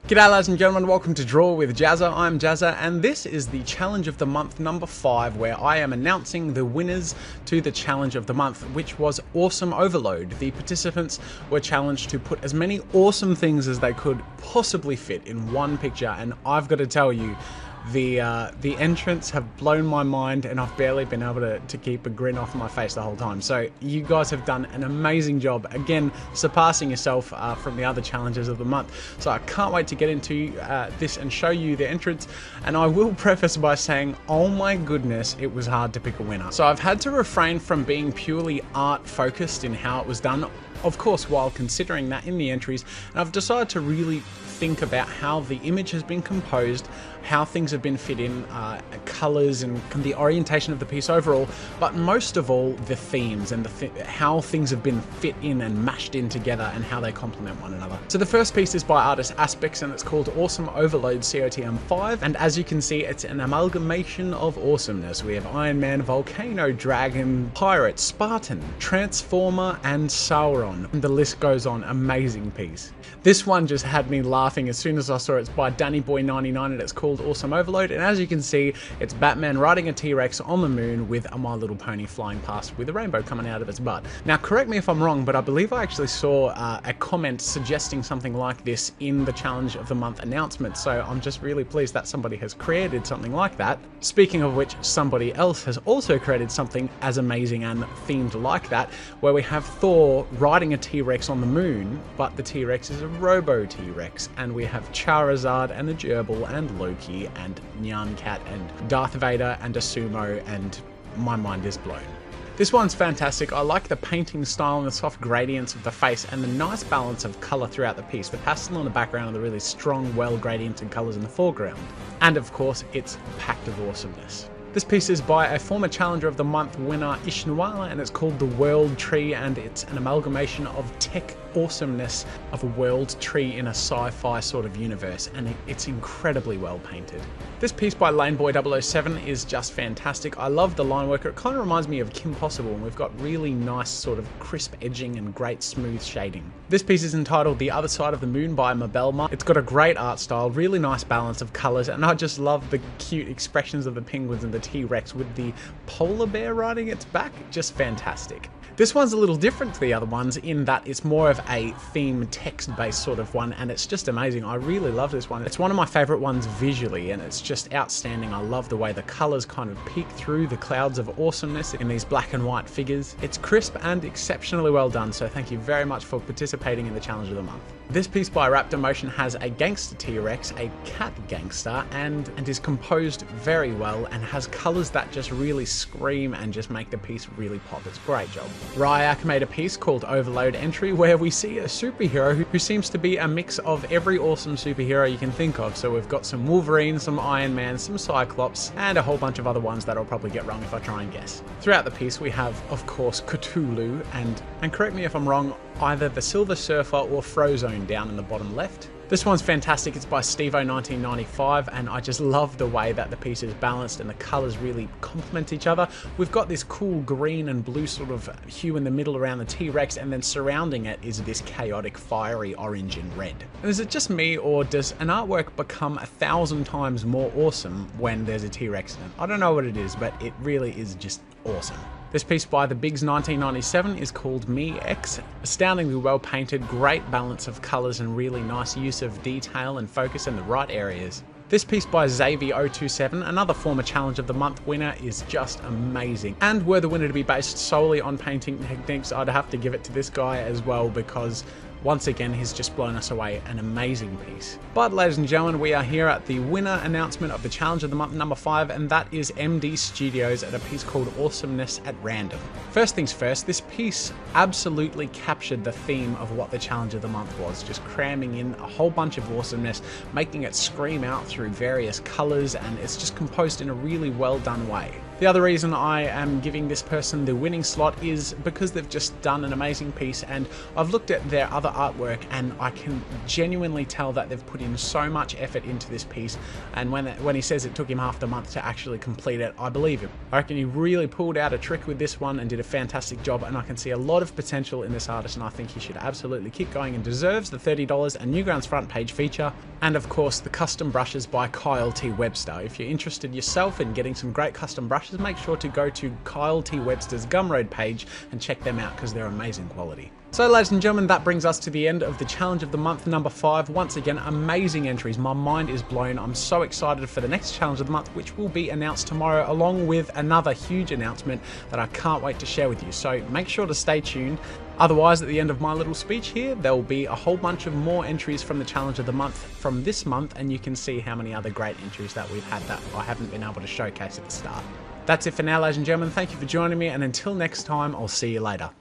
G'day ladies and gentlemen, welcome to Draw with Jazza. I'm Jazza and this is the Challenge of the Month number 5 where I am announcing the winners to the Challenge of the Month, which was Awesome Overload. The participants were challenged to put as many awesome things as they could possibly fit in one picture, and I've got to tell you, the entrants have blown my mind and I've barely been able to keep a grin off my face the whole time. So you guys have done an amazing job, again surpassing yourself from the other challenges of the month. So I can't wait to get into this and show you the entrants, and I will preface by saying, oh my goodness, it was hard to pick a winner. So I've had to refrain from being purely art focused in how it was done, of course while considering that in the entries, and I've decided to really think about how the image has been composed, how things have been fit in, colours and the orientation of the piece overall, but most of all the themes and how things have been fit in and mashed in together and how they complement one another. So the first piece is by artist Aspects and it's called Awesome Overload COTM 5, and as you can see it's an amalgamation of awesomeness. We have Iron Man, Volcano, Dragon, Pirate, Spartan, Transformer and Sauron, and the list goes on. Amazing piece. This one just had me laughing as soon as I saw it. It's by DannyBoy99 and it's called Awesome Overload, and as you can see it's Batman riding a T-Rex on the moon with a My Little Pony flying past with a rainbow coming out of its butt. Now correct me if I'm wrong, but I believe I actually saw a comment suggesting something like this in the Challenge of the Month announcement, so I'm just really pleased that somebody has created something like that. Speaking of which, somebody else has also created something as amazing and themed like that, where we have Thor riding a T-Rex on the moon, but the T-Rex is a Robo T-Rex, and we have Charizard and a Gerbil and Loki and Nyan Cat and Darth Vader and a sumo, and my mind is blown. This one's fantastic. I like the painting style and the soft gradients of the face and the nice balance of colour throughout the piece. The pastel in the background and the really strong, well gradiented colours in the foreground. And of course, it's packed of awesomeness. This piece is by a former Challenger of the Month winner, Ishnwala, and it's called The World Tree, and it's an amalgamation of tech awesomeness of a world tree in a sci-fi sort of universe, and it's incredibly well painted. This piece by Laneboy007 is just fantastic. I love the line work. It kind of reminds me of Kim Possible, and we've got really nice sort of crisp edging and great smooth shading. This piece is entitled The Other Side of the Moon by Mabelma. It's got a great art style, really nice balance of colours, and I just love the cute expressions of the penguins and the T-Rex with the polar bear riding its back. Just fantastic. This one's a little different to the other ones in that it's more of a theme text-based sort of one, and it's just amazing. I really love this one. It's one of my favourite ones visually, and it's just outstanding. I love the way the colours kind of peek through the clouds of awesomeness in these black and white figures. It's crisp and exceptionally well done, so thank you very much for participating in the Challenge of the Month. This piece by Raptor Motion has a gangster T-Rex, a cat gangster, and is composed very well and has colours that just really scream and just make the piece really pop. It's a great job. Ryak made a piece called Overload Entry where we see a superhero who seems to be a mix of every awesome superhero you can think of. So we've got some Wolverine, some Iron Man, some Cyclops, and a whole bunch of other ones that I'll probably get wrong if I try and guess. Throughout the piece we have, of course, Cthulhu, and correct me if I'm wrong, either the Silver Surfer or Frozone down in the bottom left. This one's fantastic. It's by Stevo1995, and I just love the way that the piece is balanced and the colours really complement each other. We've got this cool green and blue sort of hue in the middle around the T-Rex, and then surrounding it is this chaotic fiery orange and red. And is it just me, or does an artwork become 1,000 times more awesome when there's a T-Rex in it? I don't know what it is, but it really is just awesome. This piece by The Bigs 1997 is called Me X. Astoundingly well painted, great balance of colours and really nice use of detail and focus in the right areas. This piece by Xavier027, another former Challenge of the Month winner, is just amazing. And were the winner to be based solely on painting techniques, I'd have to give it to this guy as well, because once again, he's just blown us away. An amazing piece. But ladies and gentlemen, we are here at the winner announcement of the Challenge of the Month number 5, and that is MD Studios at a piece called Awesomeness at Random. First things first, this piece absolutely captured the theme of what the Challenge of the Month was, just cramming in a whole bunch of awesomeness, making it scream out through various colours, and it's just composed in a really well done way. The other reason I am giving this person the winning slot is because they've just done an amazing piece, and I've looked at their other artwork and I can genuinely tell that they've put in so much effort into this piece, and when he says it took him half the month to actually complete it, I believe him. I reckon he really pulled out a trick with this one and did a fantastic job, and I can see a lot of potential in this artist, and I think he should absolutely keep going and deserves the $30 and Newgrounds front page feature, and of course the custom brushes by Kyle T. Webster. If you're interested yourself in getting some great custom brushes, make sure to go to Kyle T. Webster's Gumroad page and check them out because they're amazing quality. So ladies and gentlemen, that brings us to the end of the challenge of the month number 5. Once again, amazing entries. My mind is blown. I'm so excited for the next challenge of the month, which will be announced tomorrow, along with another huge announcement that I can't wait to share with you. So make sure to stay tuned. Otherwise, at the end of my little speech here, there will be a whole bunch of more entries from the challenge of the month from this month, and you can see how many other great entries that we've had that I haven't been able to showcase at the start. That's it for now, ladies and gentlemen. Thank you for joining me, and until next time, I'll see you later.